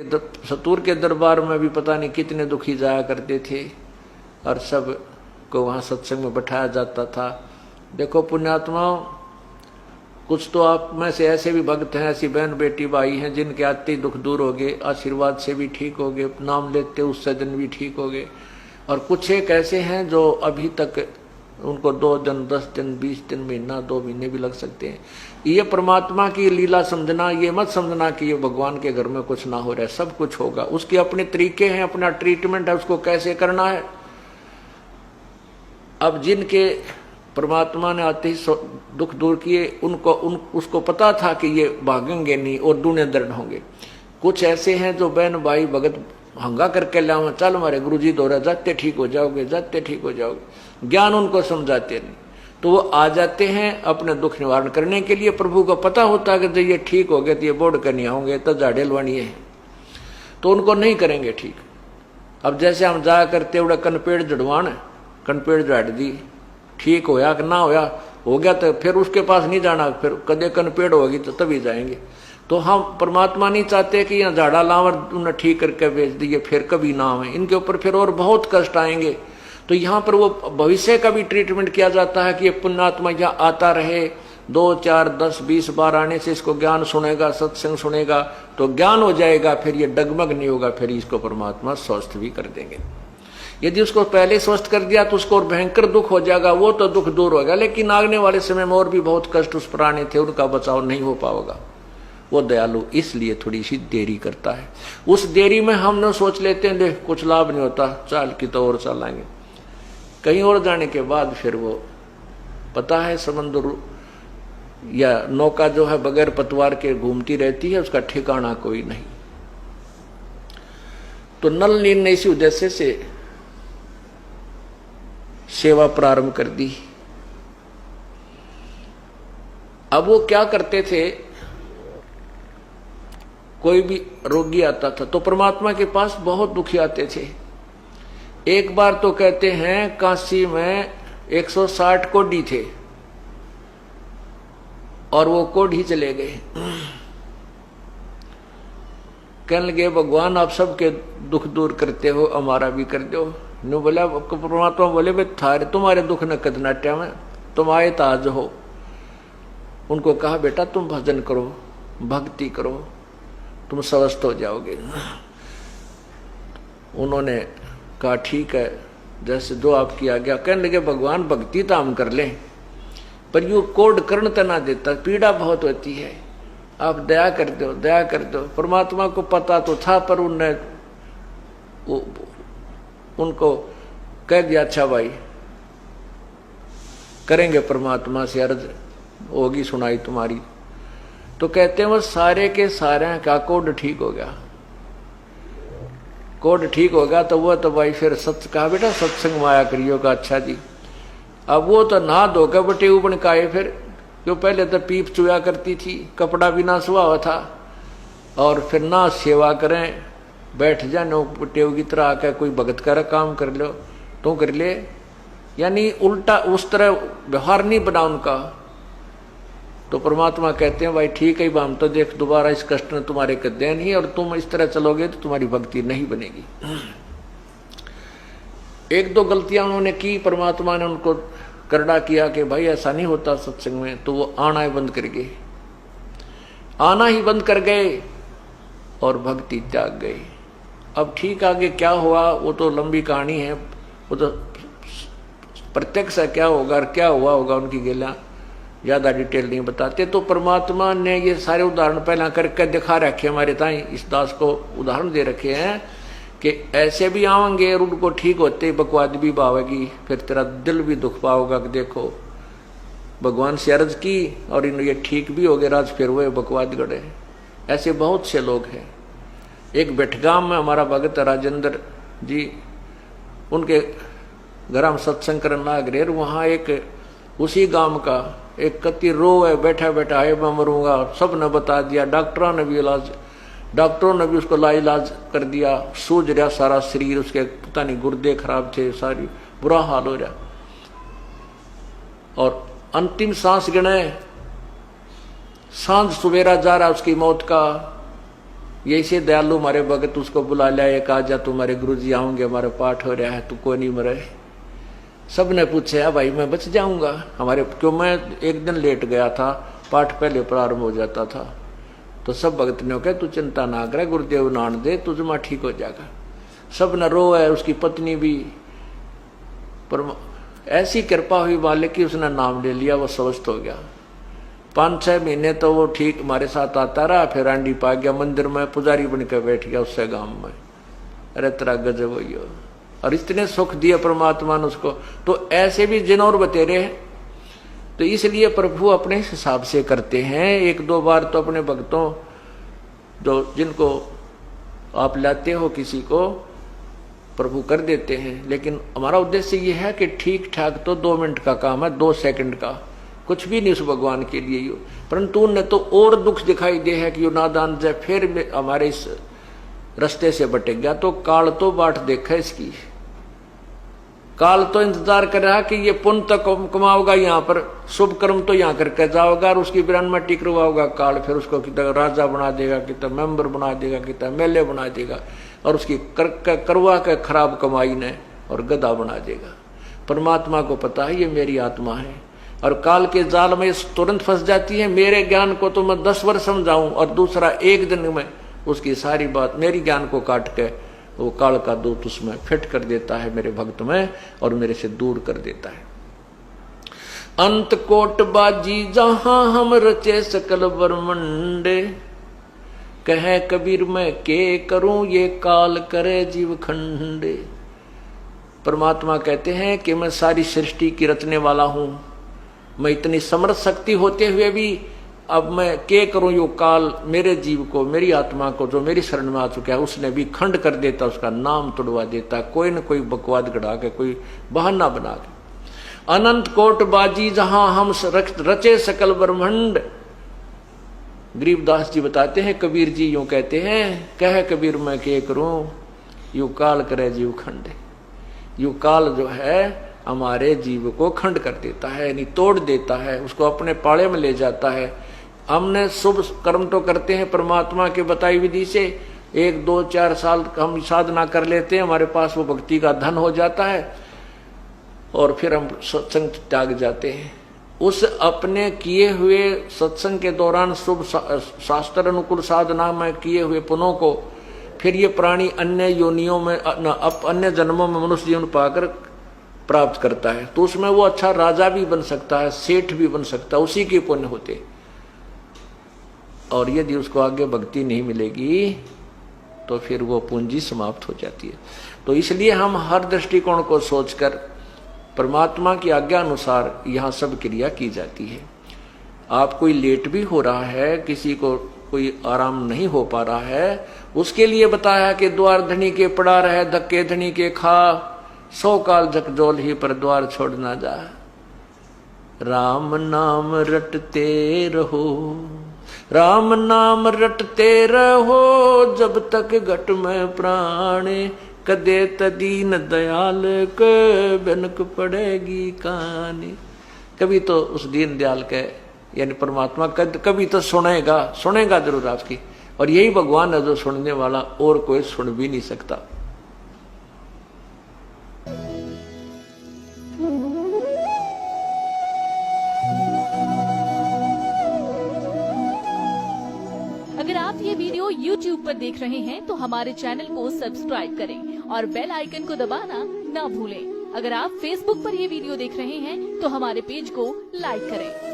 सतूर के दरबार में भी पता नहीं कितने दुखी जाया करते थे और सब को वहाँ सत्संग में बैठाया जाता था। देखो पुण्यात्माओं, कुछ तो आप में से ऐसे भी भक्त हैं, ऐसी बहन बेटी भाई हैं जिनके आते ही दुख दूर हो गए, आशीर्वाद से भी ठीक हो गए, नाम लेते उससे दिन भी ठीक हो गए। और कुछ एक ऐसे हैं जो अभी तक उनको 2 दिन 10 दिन 20 दिन महीना 2 महीने भी लग सकते हैं। ये परमात्मा की लीला समझना, ये मत समझना कि ये भगवान के घर में कुछ ना हो रहा है, सब कुछ होगा। उसके अपने तरीके हैं, अपना ट्रीटमेंट है, उसको कैसे करना है। अब जिनके परमात्मा ने आते ही दुख दूर किए, उसको पता था कि ये भागेंगे नहीं और दूने दर्द होंगे। कुछ ऐसे हैं जो बहन भाई भगत हंगा करके लाओ, चल हमारे गुरुजी दौरा, जाते ठीक हो जाओगे, जाते ठीक हो जाओगे। ज्ञान उनको समझाते नहीं, तो वो आ जाते हैं अपने दुख निवारण करने के लिए। प्रभु को पता होता है कि जब ये ठीक हो गए तो ये बोर्ड करनी होंगे, तो झाड़े लवानी है, तो उनको नहीं करेंगे ठीक। अब जैसे हम जाया करते उड़ा कनपेड़ जड़वान, कनपेड़ झाड़ दी, ठीक होया कि ना होया, हो गया तो फिर उसके पास नहीं जाना, फिर कदे कनपेड़ होगी तो तभी जाएंगे। तो हम परमात्मा नहीं चाहते कि यहाँ झाड़ा लावर उन्हें ठीक करके बेच दिए, फिर कभी ना आए इनके ऊपर, फिर और बहुत कष्ट आएंगे। तो यहाँ पर वो भविष्य का भी ट्रीटमेंट किया जाता है कि ये पुण्यात्मा यहाँ आता रहे, 2 4 10 20 बार आने से इसको ज्ञान सुनेगा, सत्संग सुनेगा तो ज्ञान हो जाएगा, फिर ये डगमग नहीं होगा, फिर इसको परमात्मा स्वस्थ भी कर देंगे। यदि उसको पहले स्वस्थ कर दिया तो उसको और भयंकर दुख हो जाएगा, वो तो दुख दूर होगा, लेकिन आगने वाले समय में और भी बहुत कष्ट उस प्राणी थे, उनका बचाव नहीं हो पाएगा। वो दयालु इसलिए थोड़ी सी देरी करता है। उस देरी में हम न सोच लेते हैं देख कुछ लाभ नहीं होता, चाल की तो और चलाएंगे, कहीं और जाने के बाद फिर वो पता है समुद्र या नौका जो है बगैर पतवार के घूमती रहती है, उसका ठिकाना कोई नहीं। तो नल नील ने इसी उद्देश्य से सेवा प्रारंभ कर दी। अब वो क्या करते थे, कोई भी रोगी आता था तो परमात्मा के पास बहुत दुखी आते थे। एक बार तो कहते हैं काशी में 160 कोढ़ी थे और वो कोढ़ी चले गए। कहने लगे भगवान आप सबके दुख दूर करते हो, हमारा भी कर दो। नु बोला परमात्मा बोले भाई थारे तुम्हारे दुख न कद नाट्या में, तुम आए ताज हो। उनको कहा बेटा तुम भजन करो, भक्ति करो, तुम स्वस्थ हो जाओगे। उन्होंने कहा ठीक है, जैसे जो आपकी आज्ञा। कहने लगे भगवान भक्ति तो हम कर लें, पर यूं कोड कर्ण तना देता, पीड़ा बहुत होती है, आप दया कर दो, दया कर दो। परमात्मा को पता तो था, पर उनने उनको कह दिया अच्छा भाई करेंगे, परमात्मा से अर्ज होगी सुनाई तुम्हारी। तो कहते हैं वो सारे के सारे का कोड ठीक हो गया, कोड ठीक होगा तो वो तो भाई फिर सत्य कहा बेटा सत्संग में आया करियो का। अच्छा जी, अब वो तो नहा धोकर बटे उबन काए, फिर जो पहले तो पीप चुया करती थी, कपड़ा भी ना सुहा हुआ था, और फिर ना सेवा करें, बैठ जानो टेव की तरह आकर कोई भगत का काम कर लो तो कर ले, यानी उल्टा उस तरह व्यवहार नहीं बना उनका। तो परमात्मा कहते हैं भाई ठीक है, हम तो देख दोबारा इस कष्ट ने तुम्हारे कदे नहीं, और तुम इस तरह चलोगे तो तुम्हारी भक्ति नहीं बनेगी। 1-2 गलतियां उन्होंने की, परमात्मा ने उनको करड़ा किया कि भाई ऐसा नहीं होता सत्संग में, तो वो आना ही बंद कर गए, आना ही बंद कर गए और भक्ति त्याग गई। अब ठीक आगे क्या हुआ वो तो लंबी कहानी है, वो तो प्रत्यक्ष है क्या होगा और क्या हुआ होगा उनकी गेला ज्यादा डिटेल नहीं बताते। तो परमात्मा ने ये सारे उदाहरण पहला करके दिखा रखे, हमारे ताई इस दास को उदाहरण दे रखे हैं कि ऐसे भी आवेंगे और उनको ठीक होते बकवाद भी पावेगी, फिर तेरा दिल भी दुख पाओगा कि देखो भगवान से अर्ज की और इन ये ठीक भी हो गए, राज फिर वो बकवाद गढ़े। ऐसे बहुत से लोग हैं। एक बेटगाम में हमारा भगत राजेंद्र जी, उनके घर हम सत्संग करना गए, वहाँ एक उसी गांव का एक कति रो है, बैठा बैठा है मैं मरूंगा, सब ने बता दिया, डॉक्टरों ने भी इलाज, डॉक्टरों ने भी उसको लाइलाज कर दिया, सूझ रहा सारा शरीर, उसके पता नहीं गुर्दे खराब थे, सारी बुरा हाल हो रहा, और अंतिम सांस गिने, सांझ सवेरा जा रहा उसकी मौत का, ये ऐसे दयालु हमारे भगत उसको बुला लिया, एक आजा तुम्हारे गुरुजी आऊंगे, हमारे पाठ हो रहा है, तू कोई नहीं मरे। सब ने पूछा भाई मैं बच जाऊंगा हमारे, क्यों मैं एक दिन लेट गया था, पाठ पहले प्रारंभ हो जाता था। तो सब भगत ने कहा तू चिंता ना करे, गुरुदेव नान दे तुझमा ठीक हो जाएगा। सब न रो है, उसकी पत्नी भी, पर ऐसी कृपा हुई मालिक की उसने नाम ले लिया, वो स्वस्थ हो गया। 5-6 महीने तो वो ठीक हमारे साथ आता रहा, फिर आंडी पा गया, मंदिर में पुजारी बनकर बैठ गया उससे गांव में। अरे तेरा गजब हुई हो, और इतने सुख दिए परमात्मा ने उसको। तो ऐसे भी जिन और बतेरे हैं, तो इसलिए प्रभु अपने हिसाब से करते हैं। 1-2 बार तो अपने भक्तों जो जिनको आप लाते हो किसी को प्रभु कर देते हैं, लेकिन हमारा उद्देश्य ये है कि ठीक ठाक तो 2 मिनट का काम है, 2 सेकंड का कुछ भी नहीं उस भगवान के लिए यो। परंतु उन्हें तो और दुख दिखाई दे है कि यो नादान जय फिर हमारे इस रास्ते से भटक गया। तो काल तो बाट देखा इसकी, काल तो इंतजार कर रहा कि ये पुण्य तो कमाओगा यहाँ पर, शुभ कर्म तो यहाँ करके जाओगा, और उसकी बिरान में टिकरवाओगा काल, फिर उसको कितना राजा बना देगा, कितना मेंबर बना देगा, कितना एमएलए बना देगा, और उसकी करवा के खराब कमाई ने और गधा बना देगा। परमात्मा को पता है ये मेरी आत्मा है, और काल के जाल में तुरंत फंस जाती है। मेरे ज्ञान को तो मैं 10 वर्ष समझाऊं, और दूसरा 1 दिन में उसकी सारी बात मेरी ज्ञान को काट के वो काल का दूत उसमें फिट कर देता है मेरे भक्त में, और मेरे से दूर कर देता है। अंत कोट बाजी जहां हम रचे सकल ब्रह्मंडे, कहे कबीर मैं के करूं ये काल करे जीव खंडे। परमात्मा कहते हैं कि मैं सारी सृष्टि की रचने वाला हूं, मैं इतनी समर्थ शक्ति होते हुए भी अब मैं के करूं यो काल मेरे जीव को, मेरी आत्मा को, जो मेरी शरण में आ चुका है, उसने भी खंड कर देता, उसका नाम तुड़वा देता, कोई न कोई बकवाद गढ़ा के, कोई बहाना बना के। अनंत कोट बाजी जहां हम रचे सकल ब्रह्मंड। गरीबदास जी बताते हैं, कबीर जी यूं कहते हैं, कह कबीर मैं के करूं यू काल करे जीव खंड। यू काल जो है हमारे जीव को खंड कर देता है, यानी तोड़ देता है, उसको अपने पाले में ले जाता है। हमने शुभ कर्म तो करते हैं परमात्मा के बताई विधि से, 1, 2, 4 साल हम साधना कर लेते हैं, हमारे पास वो भक्ति का धन हो जाता है, और फिर हम सत्संग त्याग जाते हैं। उस अपने किए हुए सत्संग के दौरान शुभ शास्त्र अनुकूल साधना में किए हुए पुण्यों को फिर ये प्राणी अन्य योनियों में, अन्य जन्मों में मनुष्य जीवन पाकर प्राप्त करता है। तो उसमें वो अच्छा राजा भी बन सकता है, सेठ भी बन सकता है, उसी के पुण्य होते। और यदि उसको आगे भक्ति नहीं मिलेगी तो फिर वो पूंजी समाप्त हो जाती है। तो इसलिए हम हर दृष्टिकोण को सोचकर परमात्मा की आज्ञा अनुसार यहाँ सब क्रिया की जाती है। आप कोई लेट भी हो रहा है, किसी को कोई आराम नहीं हो पा रहा है, उसके लिए बताया कि द्वार धनी के पड़ा रहे, धक्के धनी के खा, 100 काल झकझोल ही पर द्वार छोड़ ना जा। राम नाम रटते रहो, राम नाम रटते रहो, जब तक घट में प्राणे, कदे तदीन दयाल के बनक पड़ेगी कहानी। कभी तो उस दीन दयाल के यानी परमात्मा कभी तो सुनेगा जरूर आपकी, और यही भगवान है जो सुनने वाला, और कोई सुन भी नहीं सकता। अगर आप ये वीडियो YouTube पर देख रहे हैं तो हमारे चैनल को सब्सक्राइब करें और बेल आइकन को दबाना ना भूलें। अगर आप Facebook पर ये वीडियो देख रहे हैं तो हमारे पेज को लाइक करें।